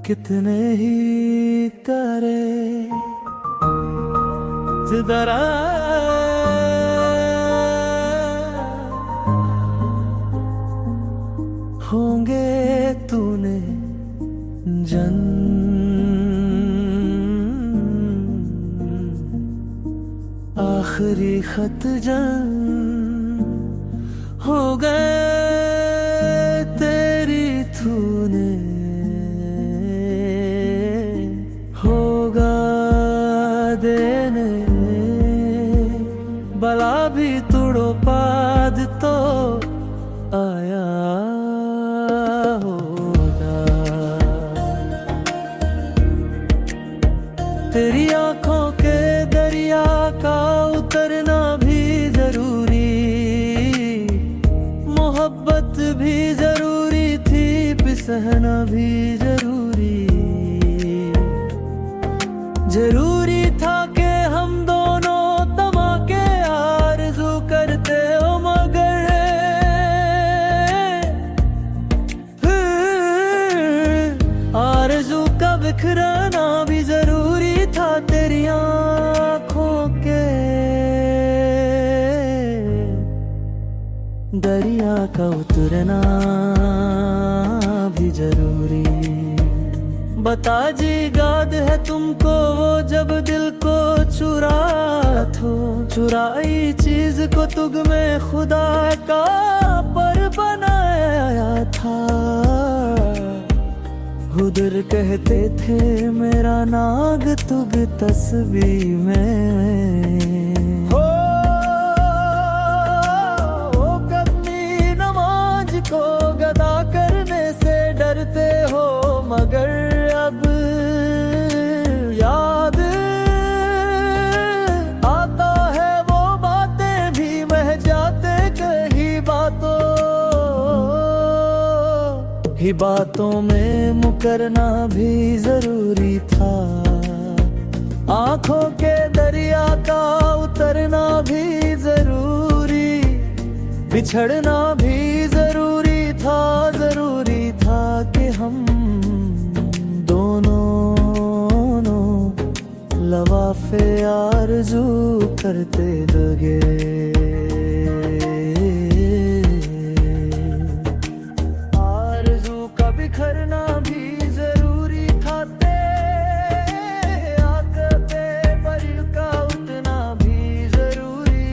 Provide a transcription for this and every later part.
कितने ही करे जरा होंगे तूने जन आखिरी खत जन हो गए तेरी तूने होगा देने भला भी तुड़ो पाद तो आया होगा। तेरी आंखों के दरिया का उतरना भी जरूरी, मोहब्बत भी जरूरी थी, पिसहना भी जरूरी था कि हम दोनों तमाके आरज़ू करते हो, मगर आरज़ू का बिखरना भी जरूरी था। तेरी आँखों के दरिया का उतरना भी जरूरी। बता जी याद है तुमको वो जब दिल को चुराई चीज को तुग में खुदा का पर बनाया था। हुदर कहते थे मेरा नाग तुग तस्बीह में हो, कदमी नमाज को गदा करने से डरते हो, मगर अब याद आता है वो बातें भी मह जाते कहीं बातों में मुकरना भी जरूरी था। आंखों के दरिया का उतरना भी जरूरी, बिछड़ना भी जरूरी था कि हम लवाफे आरज़ू करते लगे। आरज़ू का बिखरना भी जरूरी था, आकबे बरिल का उतना भी जरूरी।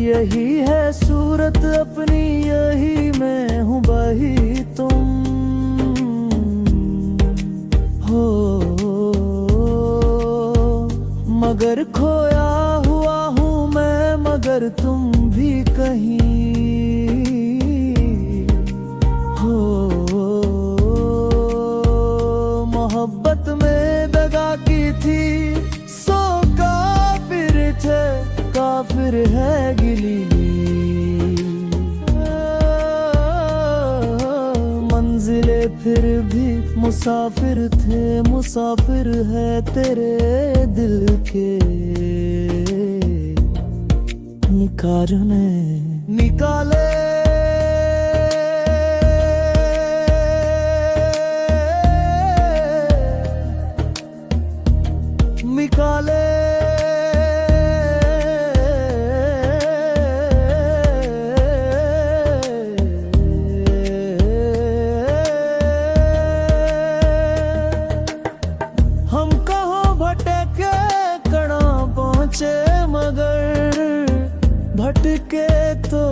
यही है सूरत अपनी, यही मैं हूँ वही तुम हो, मगर खोया हुआ हूँ मैं, मगर तुम भी कहीं हो। मोहब्बत में दगा की थी सो काफिर है गिली, मंजिले फिर भी मुसाफिर थे, मुसाफिर है तेरे दिल के निकाले हम कहाँ भटके कणा पहुँचे, मगर भटके तो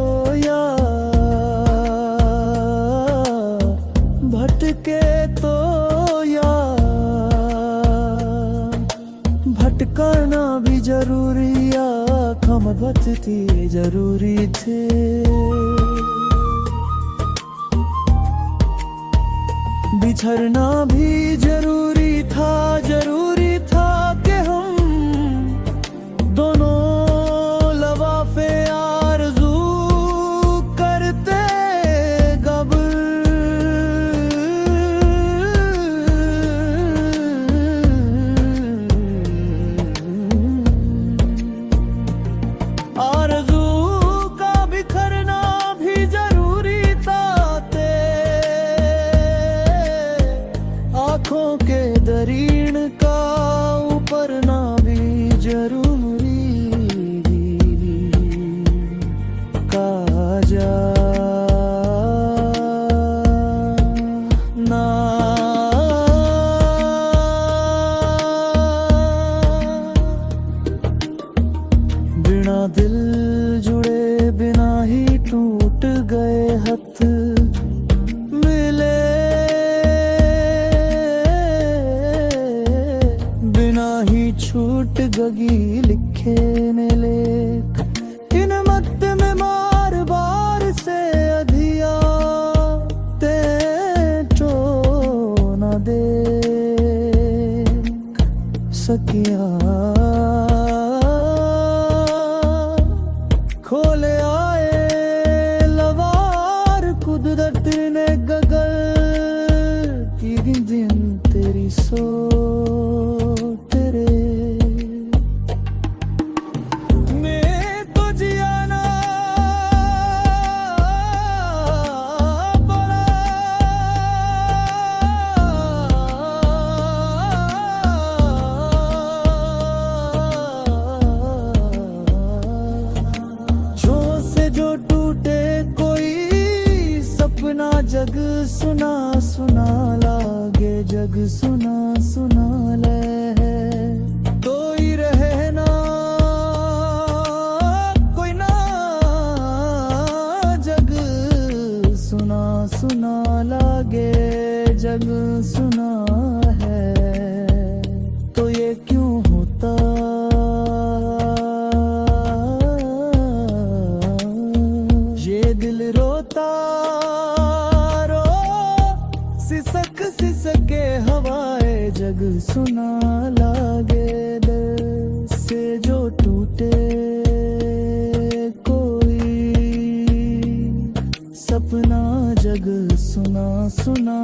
भटकाना भी जरूरी, आँखों में बचती जरूरी थे। बिछड़ना भी जरूरी था कि हम दोनों लवाफे आरज़ू करते गब्र। आरज़ू करना भी जरूरी कहा जा ना। बिना दिल जुड़े बिना ही टूट गए हथ मिले, बिना ही छूट गगी लिखे ने लेख। इन मत में मार बार से अधिया ते चो न देख सकिया। खोले आए लवार कुदरत ने गगल की दिन तेरी सो तेरे मैं तो जियाना बड़ा जो से जो टूटे कोई सपना जग सुना सुना लागे जग सुना सुना ले तो ही रहे ना कोई ना जग सुना सुना लागे जग सुना है तो ये क्यों होता। ये दिल रोता रो सिसक सिसके हवाए जग सुना लागे दिल से जो टूटे कोई सपना जग सुना सुना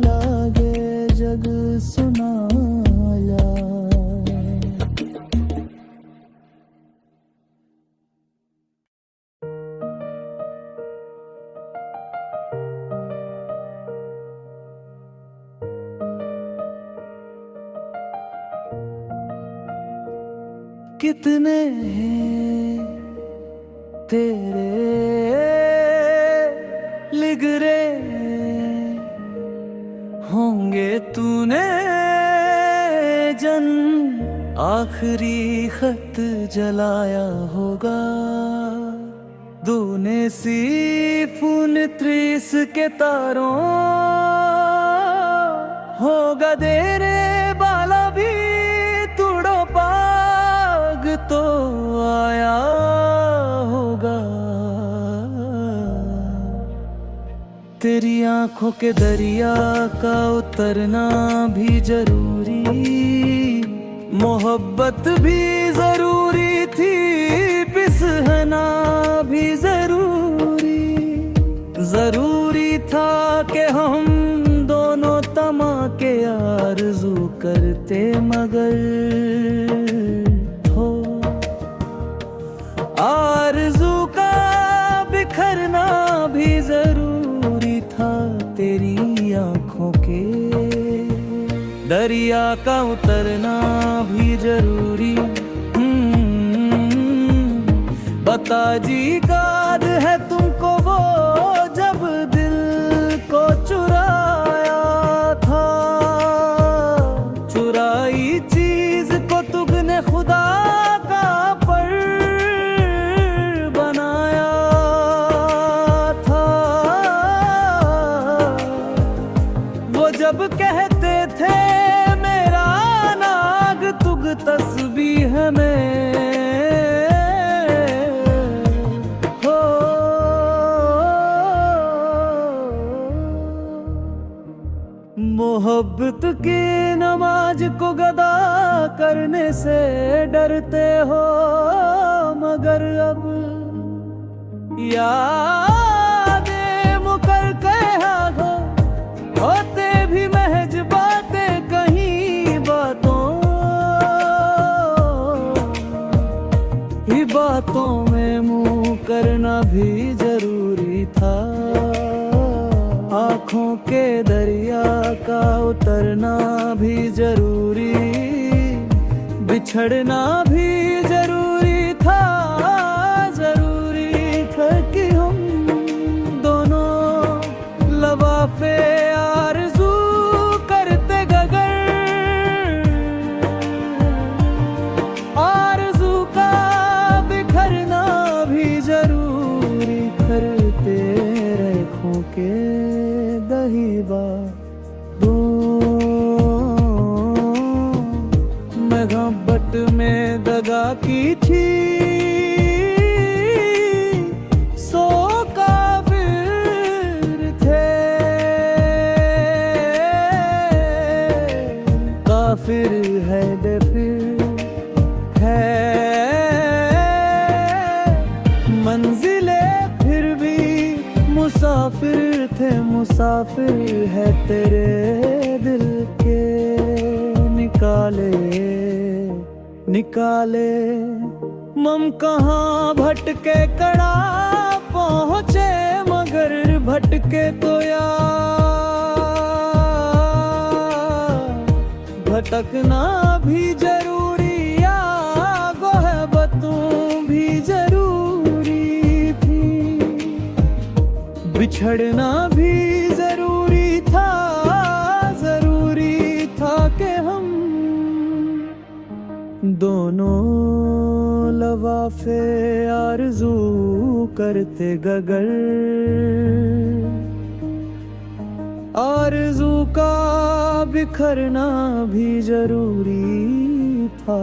लागे जग सुना या। कितने हैं तेरे लिगरे होंगे तूने जन आखिरी खत जलाया होगा दूने सी फून 30 के तारों होगा तेरे बाला भी तुड़ो पाग तो आया होगा। तेरी आंखों के दरिया का उतरना भी जरूरी मोहब्बत भी जरूरी थी पिसहना भी जरूरी था कि हम दोनों तमा के आरज़ू करते मगर हो आरज़ू का बिखरना भी जरूरी था। तेरी आंखों के दरिया का उतरना भी जरूरी बता जी याद है तुमको वो जब दिल को चुराया था चुराई चीज को तुमने खुदा का पर बनाया था। वो जब कहते थे मेरा नाग तुग तस्बीह में मोहब्बत की नमाज को गदा करने से डरते हो मगर अब यादें मुकर कहा हो होते भी महज बातें कहीं बातों में मुंह करना भी जरूरी था। आँखों के दरिया का उतरना भी जरूरी बिछड़ना भी जरूरी था कि हम दोनों लवाफे आरज़ू करते गगर, आरज़ू का बिखरना भी जरूरी करते रेखों के दहीबा मोहब्बत में दगा की थी सो काफिर थे, काफिर है दे फिर है मंजिले फिर भी मुसाफिर थे, मुसाफिर है तेरे दिल के निकाले मम कहाँ भटके कड़ा पहुँचे, मगर भटके तो यार भटकना भी जरूरी या गोहबतों भी जरूरी थी, बिछड़ना भी जरूरी था कि हम दोनों लवाफे आरज़ू करते गगर, आरज़ू का बिखरना भी जरूरी था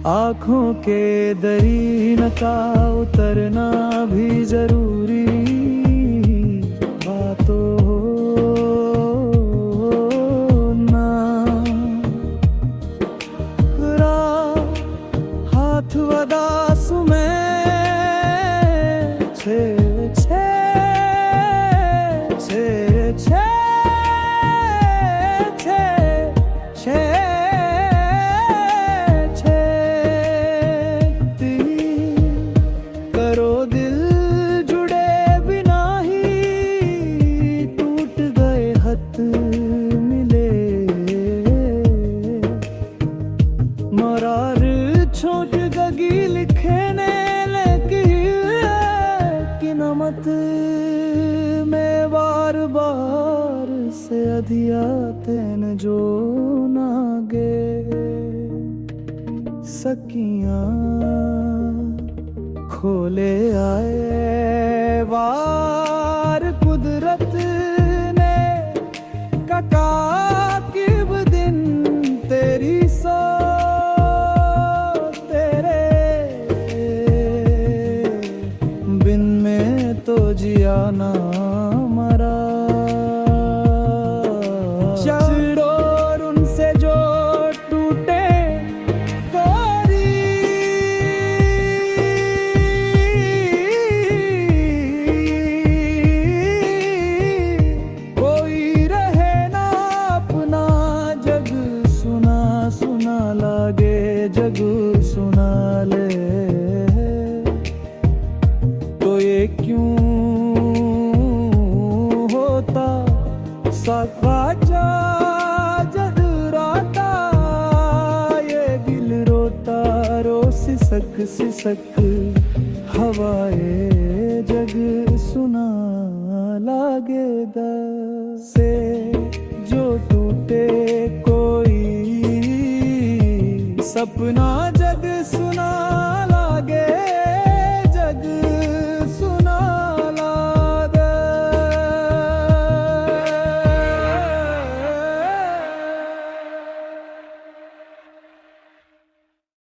आँखों के दरीन का उतरना भी जरूरी बातों छोट गगी लिखने लेकिन नमत में बार बार से अधिया तेन जो नागे सकियां खोले आए वार कुदरत ने कका किब दिन तेरी सो जियाना मरा और उनसे जो टूटे कोई रहे ना अपना, जग सुना सुना लागे, जग सुना ले तो ये क्यों सफाचा जद राता ये दिल रोता रो सिसक हवाए जग सुना लागे से जो टूटे कोई सपना